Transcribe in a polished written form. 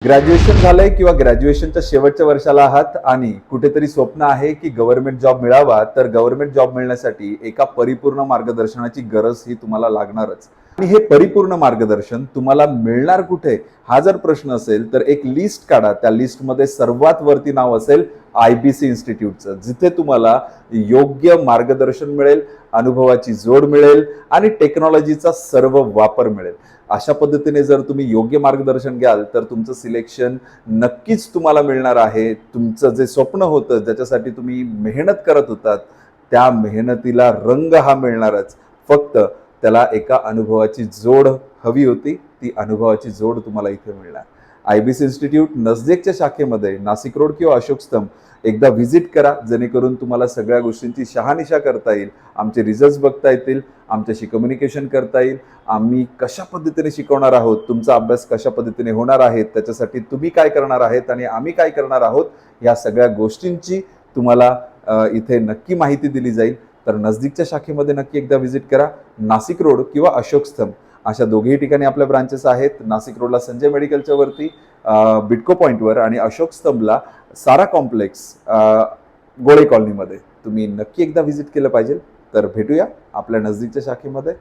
Graduation झालंय किंवा ग्रॅज्युएशनच्या शेवटच्या वर्षाला आहात आणि कुठेतरी स्वप्न आहे की गव्हर्नमेंट जॉब मिळावा, तर गव्हर्नमेंट जॉब मिळण्यासाठी एका परिपूर्ण मार्गदर्शनाची गरज ही तुम्हाला लागणारच. आणि हे परिपूर्ण मार्गदर्शन तुम्हाला मिळणार कुठे, हा जर प्रश्न असेल तर एक लिस्ट काढा. त्या लिस्टमध्ये सर्वात वरती नाव असेल IBC इन्स्टिट्यूटचं, जिथे तुम्हाला योग्य मार्गदर्शन मिळेल, अनुभवाची जोड मिळेल आणि टेक्नॉलॉजीचा सर्व वापर मिळेल. अशा पद्धतीने जर तुम्ही योग्य मार्गदर्शन घ्याल तर तुमचं सिलेक्शन नक्कीच तुम्हाला मिळणार आहे. तुमचं जे स्वप्न होतं, ज्याच्यासाठी तुम्ही मेहनत करत होतात, त्या मेहनतीला रंग हा मिळणारच. फक्त त्याला एका अनुभवाची जोड हवी होती. ती अनुभवाची जोड तुम्हाला इथे मिळणार. IBC इन्स्टिट्यूट नजदीकच्या शाखेमध्ये नाशिक रोड किंवा अशोक स्तंभ एकदा व्हिजिट करा, जेणेकरून तुम्हाला सगळ्या गोष्टींची शहानिशा करता येईल, आमचे रिझल्ट्स बघता येतील, आमच्याशी कम्युनिकेशन करता येईल, आम्ही कशा पद्धतीने शिकवणार आहोत, तुमचा अभ्यास कशा पद्धतीने होणार आहे, त्याच्यासाठी तुम्ही काय करणार आहेत आणि आम्ही काय करणार आहोत, या सगळ्या गोष्टींची तुम्हाला इथे नक्की माहिती दिली जाईल. तर नजदीकच्या शाखेमध्ये नक्की एकदा व्हिजिट करा. नाशिक रोड किंवा अशोक स्तंभ अशा दोघेही ठिकाणी आपल्या ब्रांचेस आहेत. नाशिक रोडला संजय मेडिकलच्या वरती बिटको पॉईंटवर आणि अशोक स्तंभला सारा कॉम्प्लेक्स गोळे कॉलनीमध्ये तुम्ही नक्की एकदा व्हिजिट केलं पाहिजे. तर भेटूया आपल्या नजदीकच्या शाखेमध्ये.